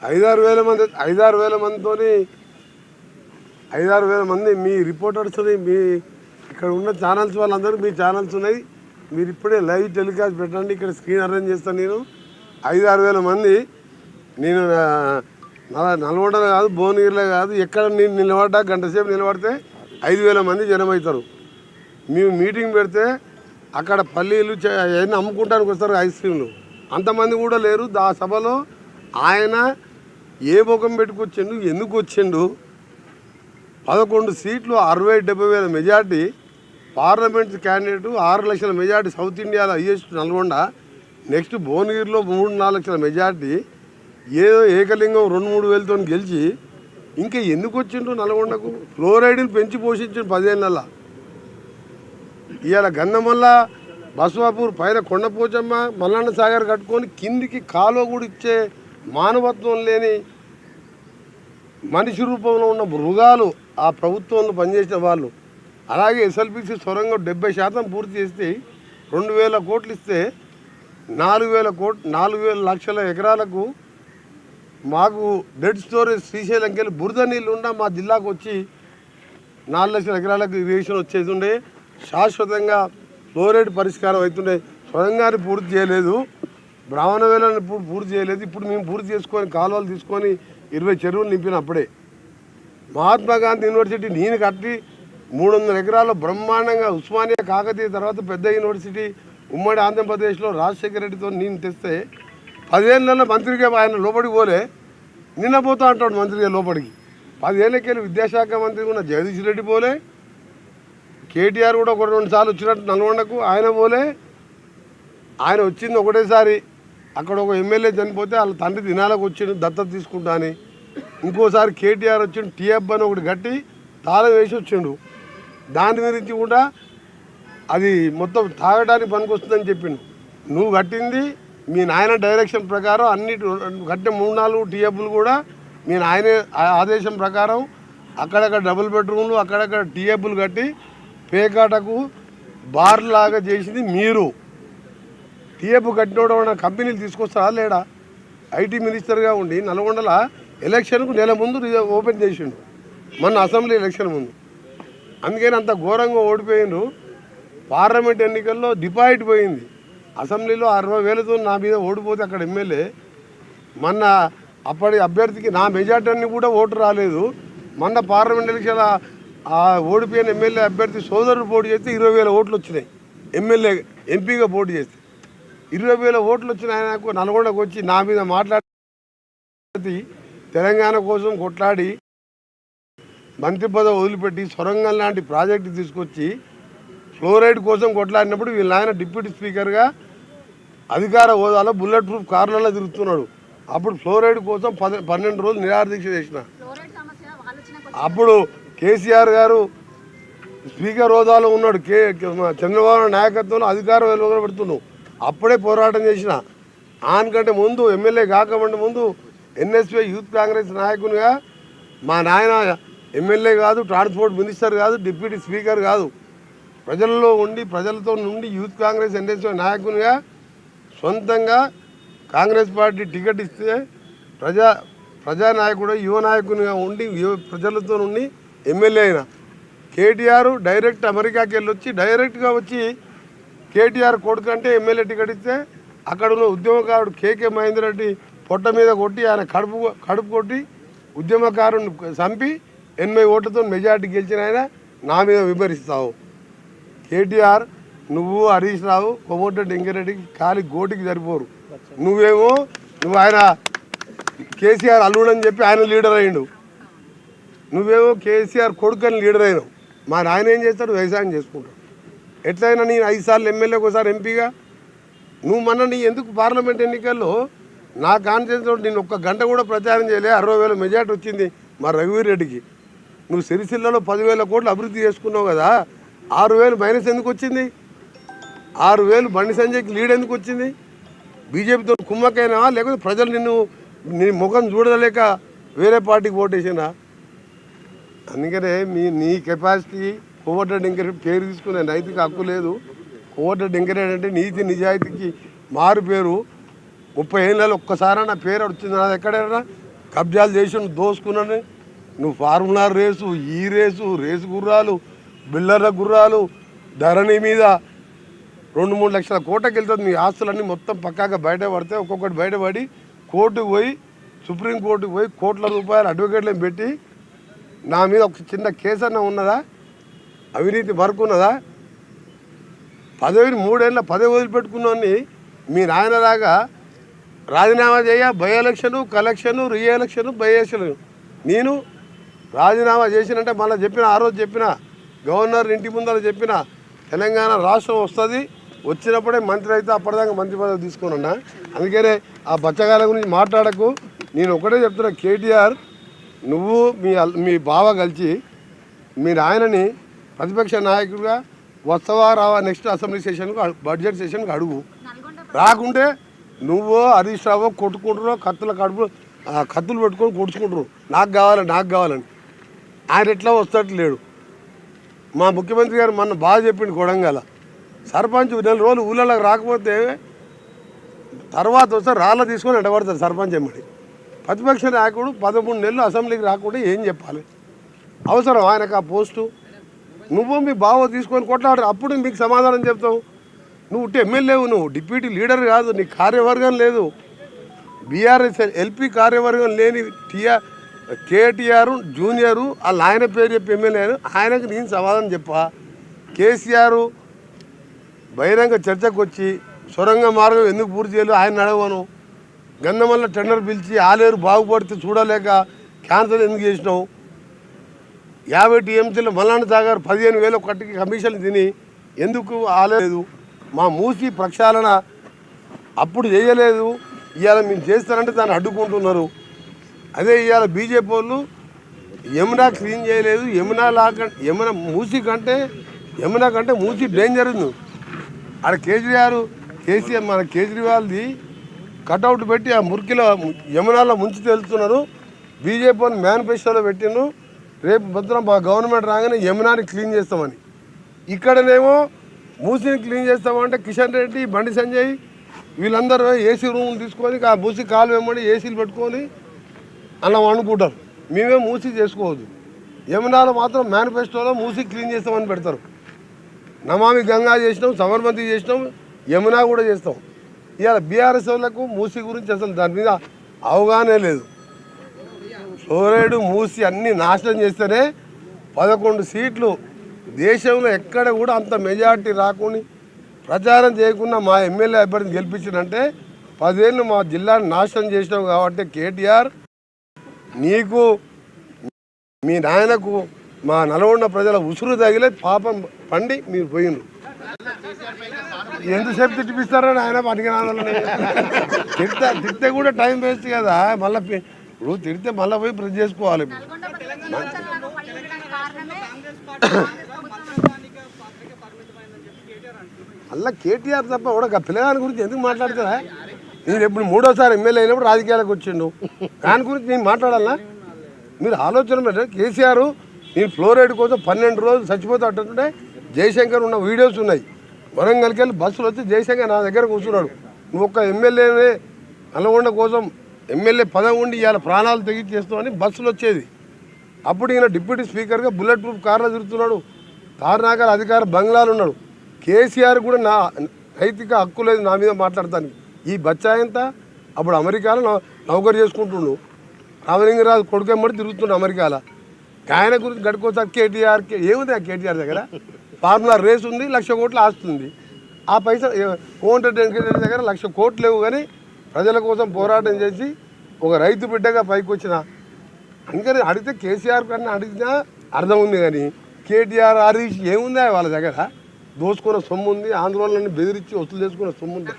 5,000-6,000 మంది 5,000-6,000 మందితో 5,000-6,000 మంది మీ రిపోర్టర్స్ మీ ఇక్కడ ఉన్న ఛానల్స్ వాళ్ళందరూ మీ ఛానల్స్ ఉన్నాయి. మీరు ఇప్పుడే లైవ్ టెలికాస్ట్ పెట్టండి. ఇక్కడ స్క్రీన్ అరేంజ్ చేస్తాను. నేను 5,000-6,000 మంది నేను నల్గొండలో కాదు, భువనగిరిలో కాదు, ఎక్కడ నేను నిలబడ్డా గంట సేపు నిలబడితే 5,000 మంది జనం అవుతారు. మేము మీటింగ్ పెడితే అక్కడ పల్లీలు అవన్నీ అమ్ముకుంటానికి వస్తారు, ఐస్ క్రీమ్లు. అంతమంది కూడా లేరు. ఆ సభలో ఆయన ఏ ముఖం పెట్టుకొచ్చిండు, ఎందుకు వచ్చిండు? 11 సీట్లు 60-70 వేల మెజార్టీ, పార్లమెంట్ క్యాండిడేట్ 6 లక్షల మెజార్టీ, సౌత్ ఇండియాలో హైయెస్ట్ నల్గొండ, నెక్స్ట్ భువనగిరిలో 3-4 లక్షల మెజార్టీ, ఏదో ఏకలింగం 2-3 వేలతో గెలిచి ఇంకా ఎందుకు వచ్చిండ్రు నల్గొండకు? ఫ్లోరైడ్ని పెంచి పోషించిండు 10 ఏళ్ళ. ఇవాళ గంధమల్ల బస్వాపూర్ పైన కొండపోచమ్మ మల్లన్న సాగర్ కట్టుకొని కిందికి కాలువ కూడా ఇచ్చే మానవత్వం లేని మనిషి రూపంలో ఉన్న మృగాలు ఆ ప్రభుత్వంలో పనిచేసే వాళ్ళు. అలాగే ఎస్ఎల్బిసి సొరంగం 70% పూర్తి చేస్తే 2,000 కోట్లు ఇస్తే 4,000 లక్షల ఎకరాలకు మాకు డెడ్ స్టోరేజ్ శ్రీశైలంకి వెళ్ళి బురద నీళ్ళు ఉన్న మా జిల్లాకు వచ్చి 4 లక్షల ఎకరాలకు ఇరిగేషన్ వచ్చేది ఉండే. శాశ్వతంగా ఫ్లోరైడ్ పరిష్కారం అవుతుండే. సొరంగాన్ని పూర్తి చేయలేదు, బ్రాహ్మణ వేలను పూర్తి చేయలేదు. ఇప్పుడు మేము పూర్తి చేసుకొని కాలువలు తీసుకొని 20 చెరువులు నింపినప్పుడే మహాత్మా గాంధీ యూనివర్సిటీ నేను కట్టి 300 ఎకరాల్లో బ్రహ్మాండంగా ఉస్మానియా కాకతీయ తర్వాత పెద్ద యూనివర్సిటీ ఉమ్మడి ఆంధ్రప్రదేశ్లో రాజశేఖర రెడ్డితో నేను తెస్తే 10 ఏళ్ళలో మంత్రిగా ఆయన లోపలికి పోలే, నిన్న పోతా అంటాడు మంత్రిగా లోపలికి. 10 ఏళ్ళకెళ్ళి విద్యాశాఖ మంత్రి ఉన్న జగదీష్ రెడ్డి పోలే, కేటీఆర్ కూడా 1-2 సార్లు వచ్చినట్టు నల్గొండకు ఆయన పోలే. ఆయన వచ్చింది ఒకటేసారి, అక్కడ ఒక ఎమ్మెల్యే చనిపోతే వాళ్ళ తండ్రి దినాలకు వచ్చిండు దత్తత తీసుకుంటా అని. ఇంకోసారి కేటీఆర్ వచ్చిండు, టీఎఫ్ అని ఒకటి కట్టి తాళం వేసి వచ్చిండు. దాని గురించి కూడా అది మొత్తం తాగడానికి పనికొస్తుందని చెప్పిండు. నువ్వు కట్టింది మీ నాయన డైరెక్షన్ ప్రకారం అన్నిటి కట్టిన 3-4 టీఎఫ్లు కూడా మీ నాయన ఆదేశం ప్రకారం అక్కడక్కడ డబుల్ బెడ్రూమ్లు అక్కడక్కడ టీఎఫ్లు కట్టి పేకాటకు బార్ లాగా చేసింది మీరు. టీఎఫ్ కట్టినోడ కంపెనీలు తీసుకొస్తారా లేడా? ఐటీ మినిస్టర్గా ఉండి నల్గొండల ఎలక్షన్కు నెల ముందు ఓపెన్ చేసిండు, మొన్న అసెంబ్లీ ఎలక్షన్ ముందు. అందుకని అంత ఘోరంగా ఓడిపోయిండు. పార్లమెంట్ ఎన్నికల్లో డిపాజిట్ పోయింది. అసెంబ్లీలో 60,000తో నా మీద ఓడిపోతే అక్కడ ఎమ్మెల్యే మొన్న అప్పటి అభ్యర్థికి నా మెజార్టీ కూడా ఓటు రాలేదు. మొన్న పార్లమెంట్ ఎలక్షన్ ఓడిపోయిన ఎమ్మెల్యే అభ్యర్థి సోదరుడు పోటీ చేస్తే 20,000 ఓట్లు వచ్చినాయి. ఎమ్మెల్యే ఎంపీగా పోటీ చేస్తే 20,000 ఓట్లు వచ్చిన ఆయనకు నల్గొండకు వచ్చి నా మీద మాట్లాడి తెలంగాణ కోసం కొట్లాడి మంత్రి పదవి వదిలిపెట్టి సొరంగం లాంటి ప్రాజెక్టు తీసుకొచ్చి ఫ్లోరైడ్ కోసం కొట్లాడినప్పుడు వీళ్ళ ఆయన డిప్యూటీ స్పీకర్గా అధికార హోదాలో బుల్లెట్ ప్రూఫ్ కార్లలో తిరుగుతున్నాడు. అప్పుడు ఫ్లోరైడ్ కోసం 12 రోజులు నిరాదీక్ష చేసిన. అప్పుడు కేసీఆర్ గారు స్పీకర్ హోదాలో ఉన్నాడు, చంద్రబాబు నాయకత్వంలో అధికారం పెడుతున్నావు. అప్పుడే పోరాటం చేసిన. ఆయనకంటే ముందు ఎమ్మెల్యే కాకముందు ముందు ఎన్ఎస్పీ యూత్ కాంగ్రెస్ నాయకునిగా మా నాయన ఎమ్మెల్యే కాదు, ట్రాన్స్పోర్ట్ మినిస్టర్ కాదు, డిప్యూటీ స్పీకర్ కాదు, ప్రజల్లో ఉండి ప్రజలతో నుండి యూత్ కాంగ్రెస్ ఎన్ఎస్పీ నాయకునిగా సొంతంగా కాంగ్రెస్ పార్టీ టికెట్ ఇస్తే ప్రజానాయకుడు యువ నాయకునిగా ఉండి ప్రజలతో నుండి ఎమ్మెల్యే అయినా. కేటీఆర్ డైరెక్ట్ అమెరికాకి వెళ్ళి వచ్చి డైరెక్ట్గా వచ్చి కేటీఆర్ కొడుకు అంటే ఎమ్మెల్యే టికెట్ ఇస్తే అక్కడ ఉన్న ఉద్యమకారుడు కేకే మహేందర్ రెడ్డి పొట్ట మీద కొట్టి ఆయన కడుపు కొట్టి ఉద్యమకారుని చంపి 80 ఓట్లతో మెజార్టీ గెలిచిన ఆయన నా మీద విమర్శిస్తావు. కేటీఆర్ నువ్వు హరీష్ రావు కోమటిరెడ్డి వెంకరెడ్డికి కాలి గోటికి సరిపోరు. నువ్వు ఆయన కేసీఆర్ అల్లుడని చెప్పి ఆయన లీడర్ అయ్యిండు. నువ్వేమో కేసీఆర్ కొడుకని లీడర్ అయినావు. మా ఆయన ఏం చేస్తాడు? వ్యవసాయం చేసుకుంటాడు. ఎట్లయినా నేను 5 సార్లు ఎమ్మెల్యేకి ఒకసారి ఎంపీగా నువ్వు నీ ఎందుకు పార్లమెంట్ ఎన్నికల్లో నా కాన్ఫిడెన్స్ నేను 1 గంట కూడా ప్రచారం చేయలే. 60,000 మెజార్టీ వచ్చింది మా రఘువీర్ రెడ్డికి. నువ్వు సిరిసిల్లలో 10,000 కోట్లు అభివృద్ధి చేసుకున్నావు కదా, 6,000 మైనస్ ఎందుకు వచ్చింది? 6,000 బండి సంజయ్కి లీడ్ ఎందుకు వచ్చింది? బీజేపీతో కుమ్మకైనా లేకపోతే ప్రజలు నీ ముఖం చూడలేక వేరే పార్టీకి ఓటేసినా? అందుకనే నీ కెపాసిటీ కోమటిరెడ్డి వెంకరెడ్డి పేరు తీసుకునే నైతిక హక్కు లేదు. కోమటిరెడ్డి వెంకరెడ్డి అంటే నీతి నిజాయితీకి మారు పేరు. 30 ఏళ్ళలో ఒక్కసారి నా పేరు వచ్చింది. నాది ఎక్కడైనా కబ్జాలు చేసి నువ్వు దోసుకున్నాను. నువ్వు ఫార్ములా రేసు, ఈ రేసు, రేసు గుర్రాలు, బిల్లర్ల గుర్రాలు, ధరణి మీద 2-3 లక్షల కోటకి వెళ్తుంది. మీ ఆస్తులన్నీ మొత్తం పక్కాగా బయటపడితే ఒక్కొక్కటి బయటపడి కోర్టుకు పోయి, సుప్రీంకోర్టుకు పోయి కోట్ల రూపాయలు అడ్వకేట్లను పెట్టి నా మీద ఒక చిన్న కేసు అన్న ఉన్నదా? అవినీతి వరకు ఉన్నదా? పదవిని 3 ఏళ్ళ పదవి వదిలిపెట్టుకున్నాన్ని మీ నాయనలాగా రాజీనామా చేయ, by election, collection, re election, by election. నేను రాజీనామా చేసినంటే మళ్ళీ చెప్పిన, ఆ రోజు చెప్పిన, గవర్నర్ ఇంటి ముందర చెప్పిన, తెలంగాణ రాష్ట్రం వస్తుంది, వచ్చినప్పుడే మంత్రి అయితే అప్పటిదాకా మంత్రి పదవి తీసుకున్నా. అందుకనే ఆ బచ్చగాల గురించి మాట్లాడకు. నేను ఒకటే చెప్తున్నా, కేటీఆర్ నువ్వు మీ బావ కలిసి మీ నాయనని ప్రతిపక్ష నాయకుడిగా వస్తావా రావా నెక్స్ట్ అసెంబ్లీ సెషన్కు, బడ్జెట్ సెషన్కి అడుగు. రాకుంటే నువ్వు హరీష్ రావు కొట్టుకుంటున్నావు, కత్తులు పెట్టుకొని కొడుచుకుంటున్నావు, నాకు కావాలని. ఆయన ఎట్లా వస్తట్లేడు. మా ముఖ్యమంత్రి గారు మొన్న బాగా చెప్పిండు, కొడంగల సర్పంచ్ 4 రోజులు ఊళ్ళలోకి రాకపోతే తర్వాత వస్తే రాళ్ళ తీసుకొని ఎడబడతారు సర్పంచ్ ఎమ్మడి. ప్రతిపక్ష నాయకుడు 13 నెలలు అసెంబ్లీకి రాకుండా ఏం చెప్పాలి? అవసరం ఆయనకు ఆ పోస్టు? నువ్వు మీ బావ తీసుకొని కొట్లాడు, అప్పుడు మీకు సమాధానం చెప్తావు. నువ్వు ఎమ్మెల్యేవు, నువ్వు డిప్యూటీ లీడర్ కాదు, నీ కార్యవర్గం లేదు. బీఆర్ఎస్ ఎల్పీ కార్యవర్గం లేని కేటీఆర్ జూనియరు వాళ్ళ ఆయన పేరు చెప్పి ఎమ్మెల్యేను, ఆయనకు నేను సమాధానం చెప్పా. కేసీఆర్ బహిరంగ చర్చకు వచ్చి సొరంగ మార్గం ఎందుకు పూర్తి చేయలేదు ఆయన అడగను. గంధమల్ల టెండర్ పిలిచి ఆలేరు బాగుపడితే చూడలేక క్యాన్సల్ ఎందుకు చేసినావు? 50 టీఎంసీలో మల్లాండ సాగర్ 15,000 కట్టికి కమిషన్లు తిని ఎందుకు ఆలేదు? మా మూసి ప్రక్షాళన అప్పుడు చేయలేదు, ఇవాళ మీరు చేస్తారంటే దాన్ని అడ్డుకుంటున్నారు. అదే ఇవాళ బీజేపీ వాళ్ళు యమునా క్లీన్ చేయలేదు, యమునా మూసి కంటే మూసి డేంజర్ ఉంది. ఆడ కేసీఆర్ మన కేజ్రీవాల్ది కటౌట్ పెట్టి ఆ మురికిలో యమునాలో ముంచి తెలుస్తున్నారు. బీజేపీ వాళ్ళు మేనిఫెస్టోలో పెట్టిండ్రు, రేపు భద్రం మా గవర్నమెంట్ రాగానే యమునాని క్లీన్ చేస్తామని. ఇక్కడనేమో మూసిని క్లీన్ చేస్తామంటే కిషన్ రెడ్డి, బండి సంజయ్ వీళ్ళందరూ ఏసీ రూములు తీసుకొని ఆ మూసి కాలు వెంబడి ఏసీలు పెట్టుకొని అలా వండుకుంటారు. మేమే మూసి చేసుకోవద్దు. యమునాలో మాత్రం మేనిఫెస్టోలో మూసి క్లీన్ చేస్తామని పెడతారు. నమామి గంగా చేసినాం, సబర్మతి చేసినాం, యమునా కూడా చేస్తాం. ఇవాళ బీఆర్ఎస్ వాళ్ళకు మూసి గురించి అసలు దాని మీద అవగాహనే లేదు. ఫ్లోరైడ్ మూసి అన్నీ నాశనం చేస్తేనే 11 సీట్లు దేశంలో ఎక్కడ కూడా అంత మెజార్టీ రాకుండా ప్రచారం చేయకుండా మా ఎమ్మెల్యే అభ్యర్థిని గెలిపించిందంటే 10 ఏళ్ళు మా జిల్లాని నాశనం చేసినావు. కాబట్టి కేటీఆర్ నీకు మీ నాయనకు మా నల్గొండ ప్రజల ఉసురు తగిలే పాపం పండి మీరు పోయినరు. ఎంతసేపు తిట్టిపిస్తారని ఆయన పనికిరాలని తిడితే కూడా టైం వేస్ట్ కదా. మళ్ళీ ఇప్పుడు తిడితే మళ్ళీ పోయి ప్రెస్ చేసుకోవాలి. అలా కేటీఆర్ తప్ప కూడా పిల్లగాని గురించి ఎందుకు మాట్లాడతారా? నేను ఎప్పుడు 3వ ఎమ్మెల్యే అయినప్పుడు రాజకీయాలకు వచ్చిండు, దాని గురించి నేను మాట్లాడాలా? మీరు ఆలోచన పెట్టారు. కేసీఆర్ నేను ఫ్లోరైడ్ కోసం 12 రోజులు చచ్చిపోతే అట్టుంటే జయశంకర్ ఉన్న వీడియోస్ ఉన్నాయి. వరంగల్కి వెళ్ళి బస్సులు వచ్చి జయశంకర్ నా దగ్గర కూర్చున్నాడు. నువ్వు ఒక్క ఎమ్మెల్యేనే నల్గొండ కోసం ఎమ్మెల్యే పదవి ఉండి ఇవాళ ప్రాణాలు తెగించేస్తామని బస్సులు వచ్చేది. అప్పుడు ఈయన డిప్యూటీ స్పీకర్గా బుల్లెట్ ప్రూఫ్ కార్లో తిరుగుతున్నాడు, తారనాకర్ అధికార బంగ్లాలు ఉన్నాడు. కేసీఆర్ కూడా నా నైతిక హక్కు లేదు నా మీద మాట్లాడతాను. ఈ బచ్చాయంత అప్పుడు అమెరికాలో నౌకరు చేసుకుంటుండు, రామలింగరాజు కొడుకెమ్మడి తిరుగుతుండు అమెరికాలో. ఆయన గురించి గడుకోసారి కేటీఆర్కి ఏముంది? ఆ కేటీఆర్ దగ్గర ఫార్ములా రేస్ ఉంది, 1,00,000 కోట్లు ఆస్తుంది. ఆ పైసలు కోమటిరెడ్డి వెంకటరెడ్డి దగ్గర 1,00,000 కోట్లు లేవు, కానీ ప్రజల కోసం పోరాటం చేసి ఒక రైతు బిడ్డగా పైకి వచ్చిన. ఇంకా అడిగితే కేసీఆర్ కన్నా అడిగినా అర్థం ఉంది, కానీ కేటీఆర్ హరీష్ ఏముందా వాళ్ళ దగ్గర? దోసుకున్న సొమ్ము ఉంది, ఆందోళనని బెదిరించి వసూలు చేసుకున్న సొమ్ము ఉంది.